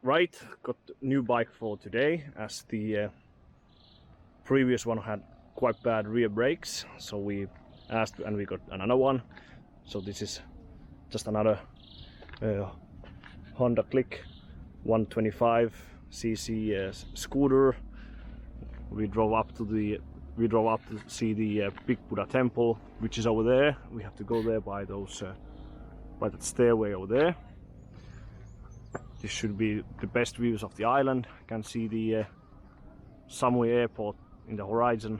Right, got new bike for today as the previous one had quite bad rear brakes, so we asked and we got another one. So this is just another Honda Click 125cc scooter. We drove up to see the big Buddha temple, which is over there. We have to go there by those by that stairway over there. This should be the best views of the island. You can see the Samui airport in the horizon.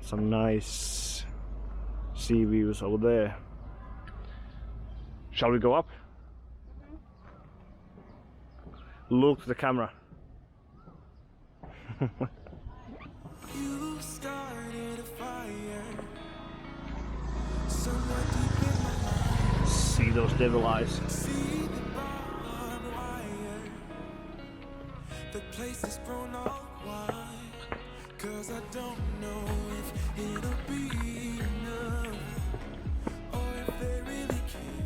Some nice sea views over there. Shall we go up? Look to the camera. You started a fire somewhere deep in my mind. See those devil eyes. See the barbed wire. The place is grown all wide. 'Cause I don't know if it'll be enough or if they really care.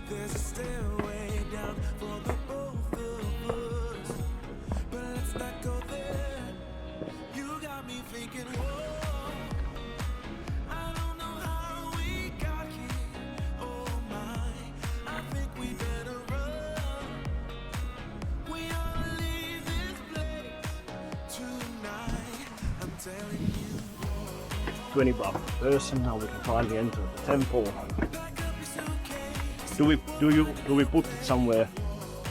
There's a stairway down for the both of us, but let's not go there. You got me thinking, whoa, I don't know how we got here. Oh my, I think we better run. We ought to leave this place tonight. I'm telling you. 20 baht per person. Now we can finally enter the temple. Do we put it somewhere,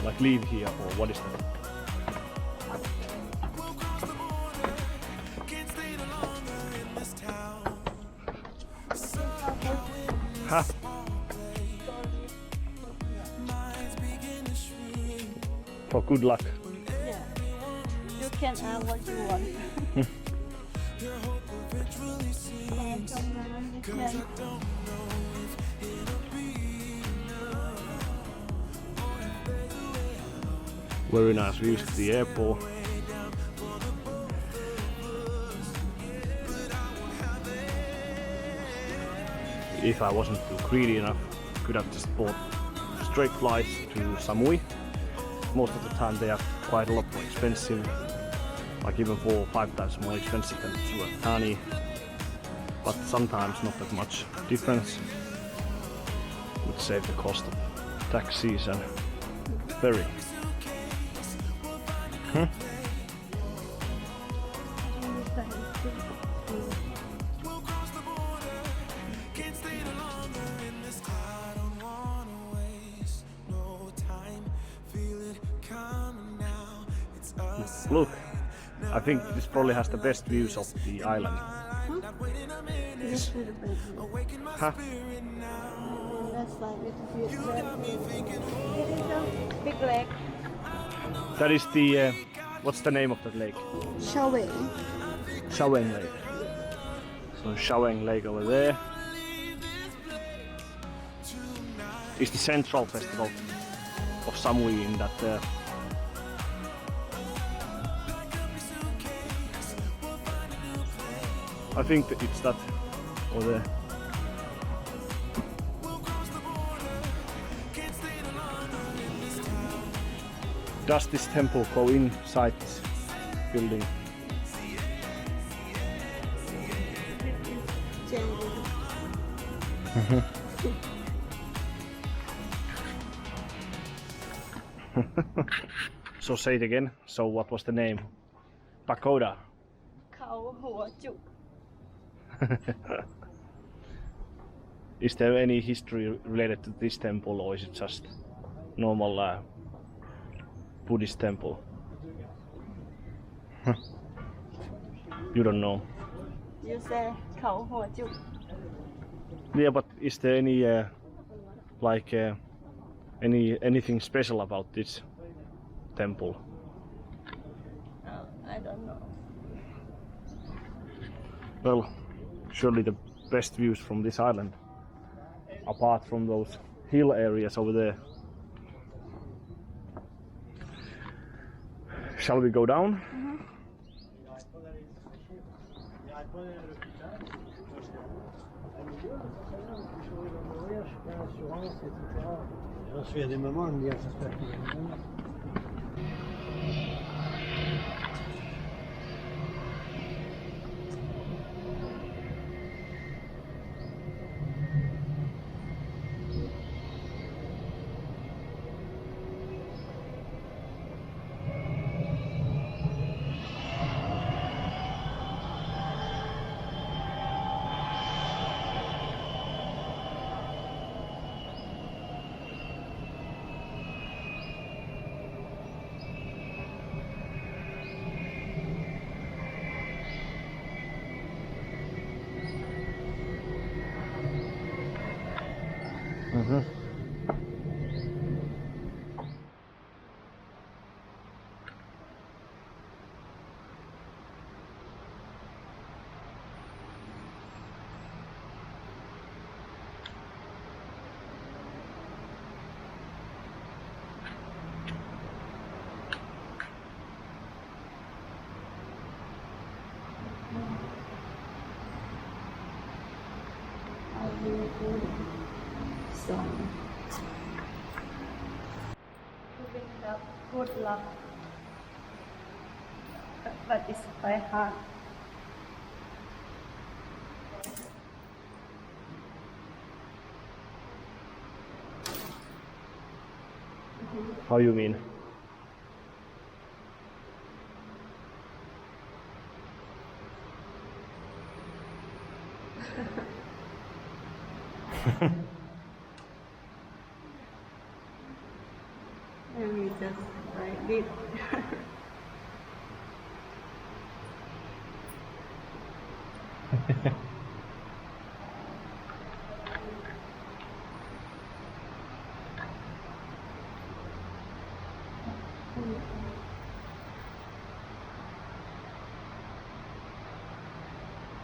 like leave here, or what is that? Huh? For good luck. Yeah. You can ask what you want. Very nice views to the airport. If I wasn't too greedy enough, could have just bought straight flights to Samui. Most of the time they are quite a lot more expensive, like even 4 or 5 times more expensive than Thani. But sometimes not that much difference. Would save the cost of taxis and ferry. Look, I think this probably has the best views of the island. This is the best. Huh? That's like it's big lake. That is the what's the name of that lake? Chaweng. Chaweng Lake. So Chaweng Lake over there is the central festival of Samui in that. I think that it's that over there. Does this temple go inside this building? So say it again. So what was the name? Pagoda. Khao Hua Jook. Is there any history related to this temple, or is it just normal Buddhist temple? You don't know. You say Khao Hua Jook. Yeah, but is there any like anything special about this temple? I don't know. Well, surely the best views from this island, apart from those hill areas over there. Shall we go down? On se fait à des moments, on me dit, j'espère qu'il y a une bonne. Mm-hmm. Good luck, but it's very hard. How you mean? Maybe just like this.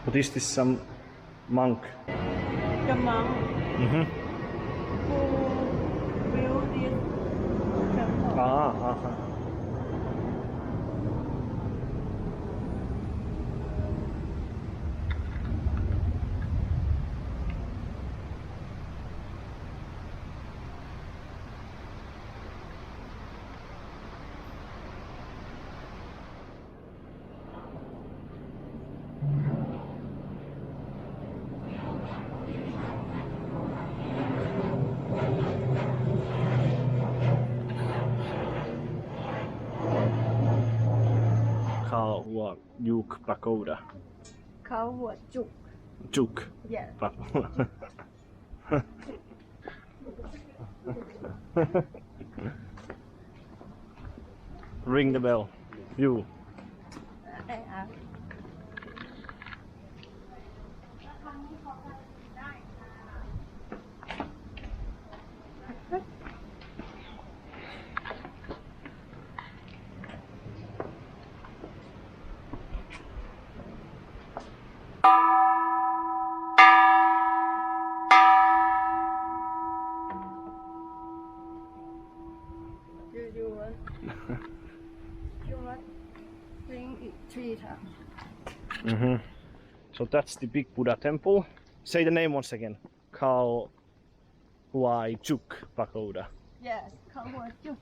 What is this, some monk? The monk Mm-hmm. who built this temple. Uh-huh. Khao Hua Jook Pagoda. Khao Hua Jook. Jook Yes. Pagoda. Ring the bell. You. You must ring it 3 times. Mm-hmm. So that's the big Buddha temple. Say the name once again. Khao Hua Jook Pagoda. Yes, Khao Hua Jook.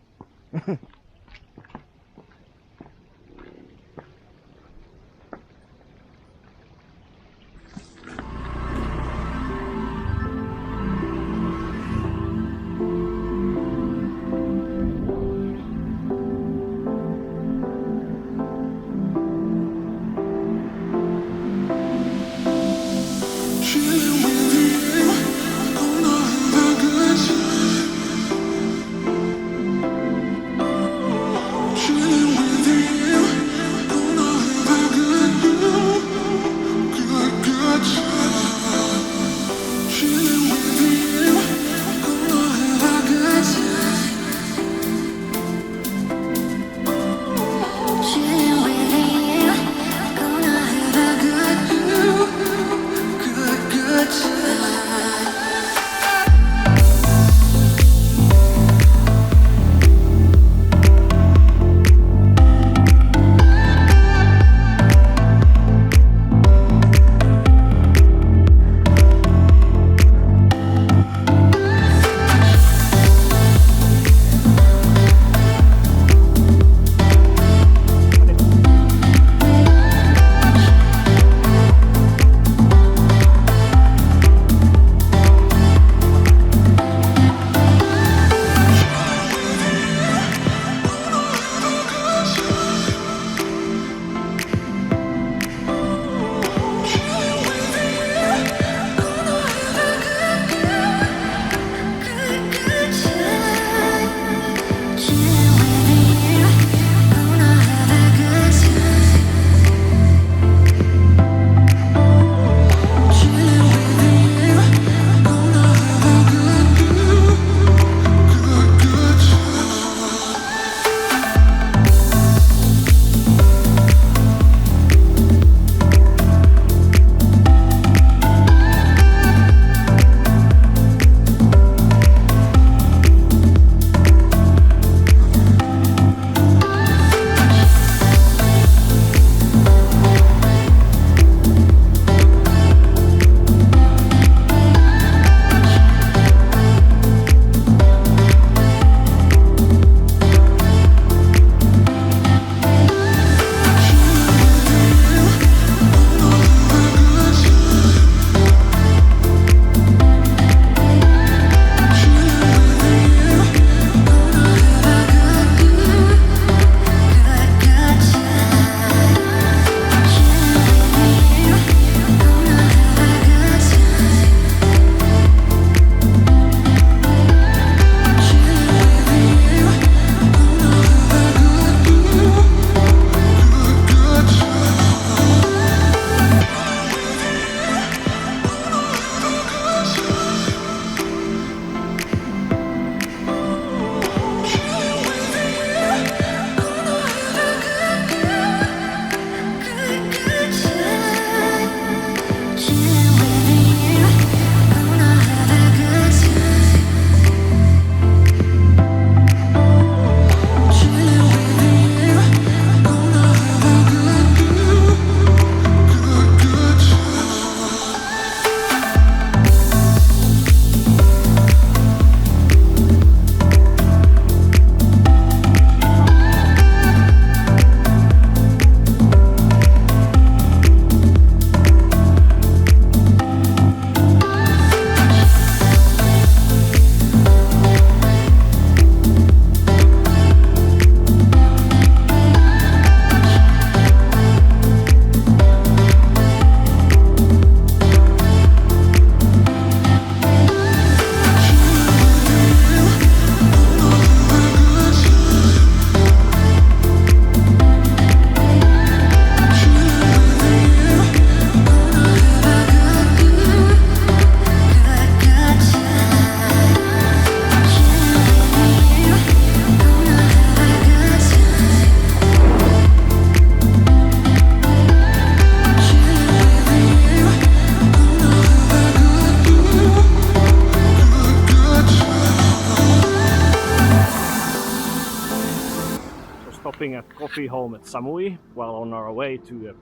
stopping at coffee home at Samui while on our way to a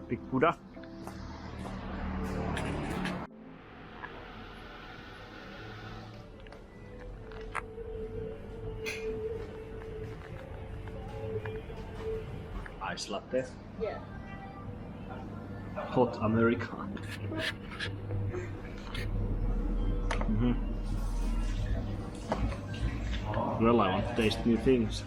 big Buddha. Ice latte. Yeah. Hot Americano. Well, I want to taste new things.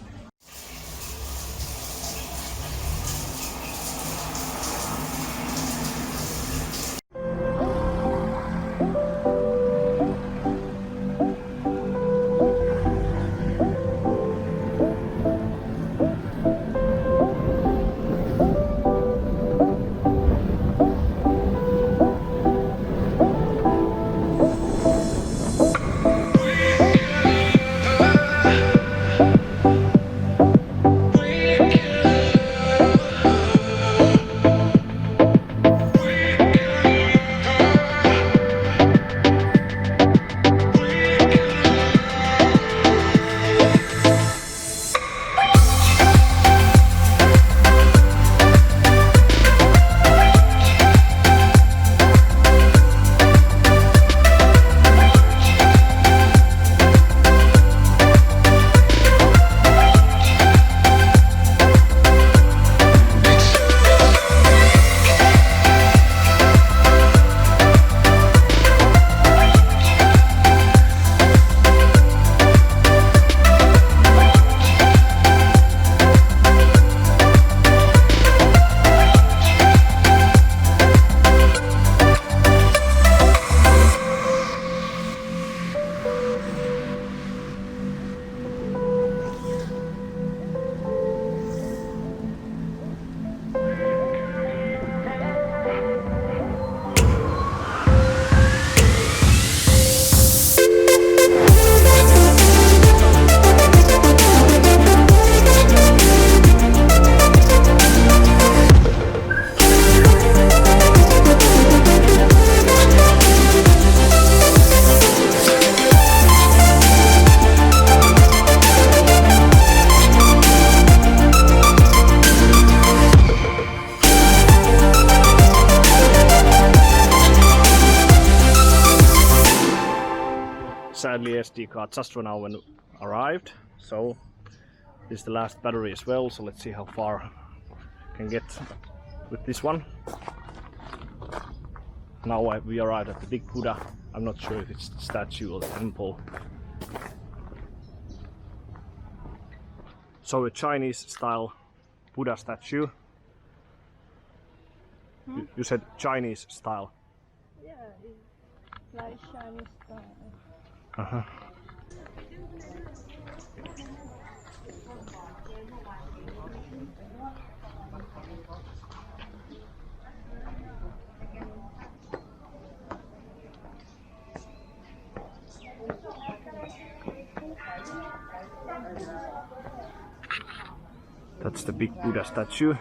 Sadly, SD card just for now when arrived, so this is the last battery as well, so let's see how far I can get with this one. Now we arrived at the big Buddha. I'm not sure if it's the statue or the temple. So a Chinese style Buddha statue. You said Chinese style. Yeah, it's like Chinese style. Uh-huh. That's the big Buddha statue.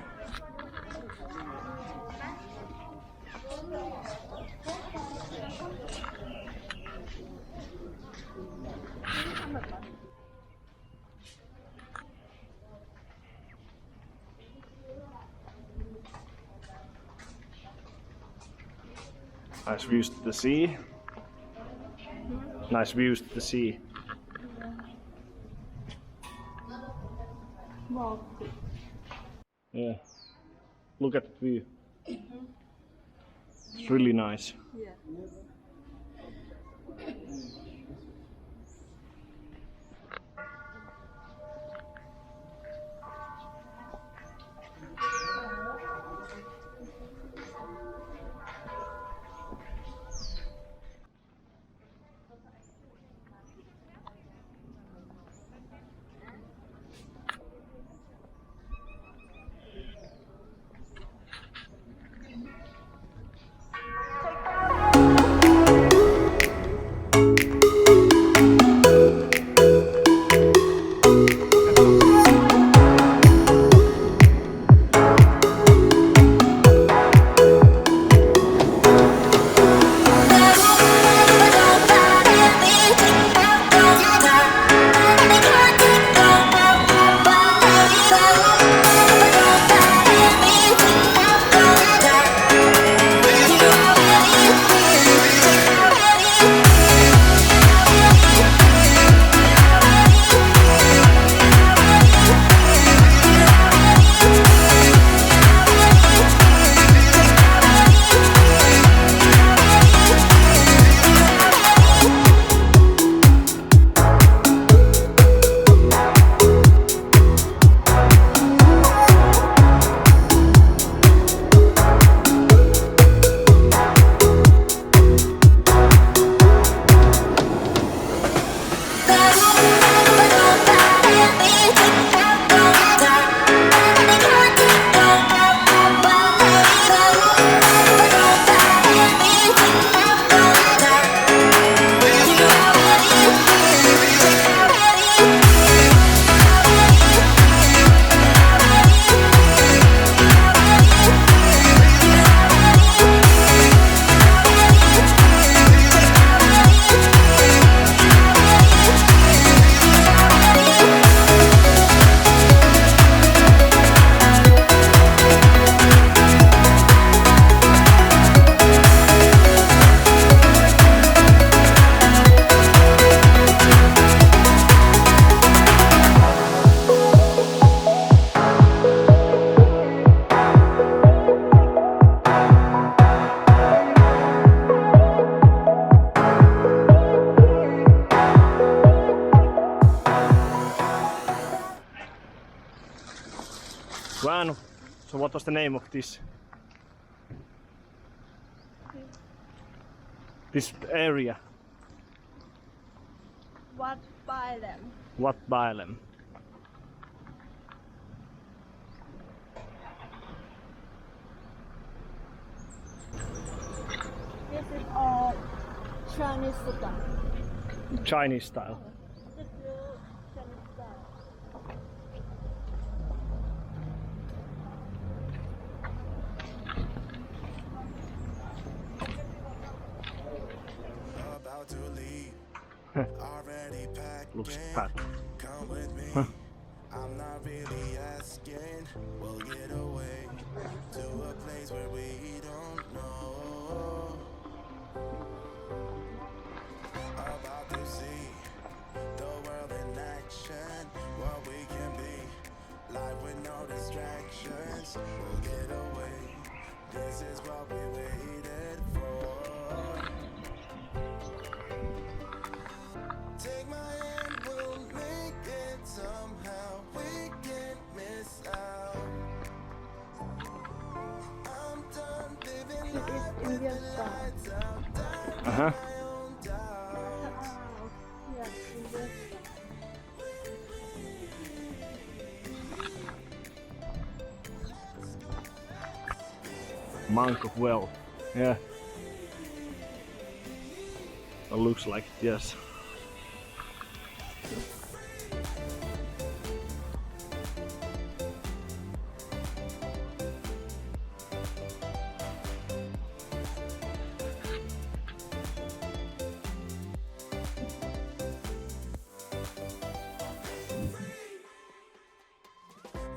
Nice views to the sea. Nice views to the sea. Wow. Yeah. Look at the view. It's really nice. Yeah. Well, so what was the name of this area? What by them? What Bailem? This is all Chinese style. Chinese style. This is Chinese style. About to leave. Already packed. Looks in. fat. Come with me. I'm not really asking. We'll get away to a place where we don't know. About to see the world in action. What we can be. Life with no distractions. We'll get away. This is what we waited for. Take my hand, we'll make it somehow. We can't miss out. I'm done living This life is with Indian the style. lights out. Dying Uh-huh. my own doubts. Yeah, Indian style. Monk of Wealth. Yeah. It looks like it, yes.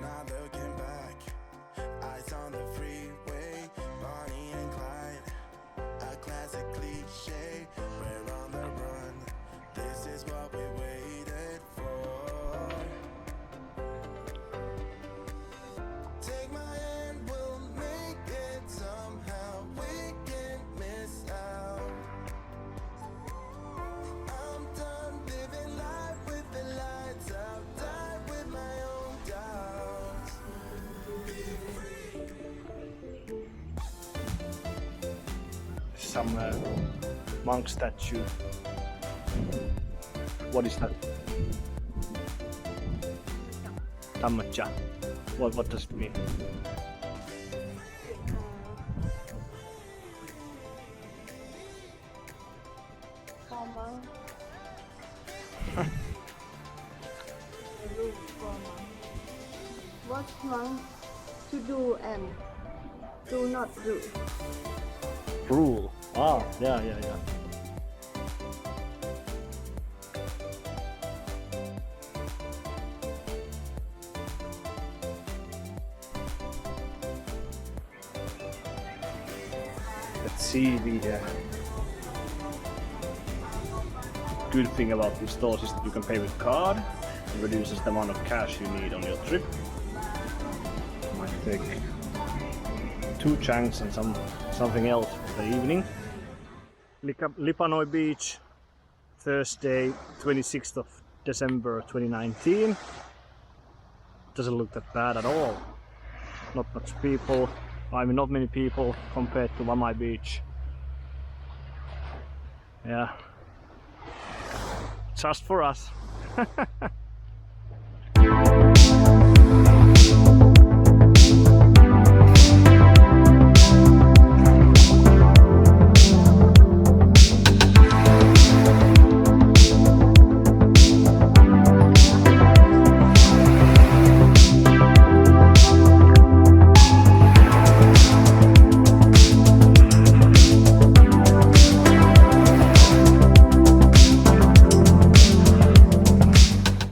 Not looking back, eyes on the freeway, Bonnie and Clyde, a classic cliche. We're on the run. This is what we waited for. Take my hand, we'll make it somehow. We can't miss out. I'm done living life with the lights out. Die with my own doubts. Some monk statue. What is that? Dhammacha. What does it mean? Farmer. The rule for monk. What monk to do and do not do. Rule. Ah, yeah. Let's see the good thing about these stores is that you can pay with card. It reduces the amount of cash you need on your trip. Might take 2 changs and something else for the evening. Lipa Noi Beach, Thursday, 26th of December 2019. Doesn't look that bad at all. Not much people. I mean, not many people compared to Lamai Beach. Yeah. Just for us.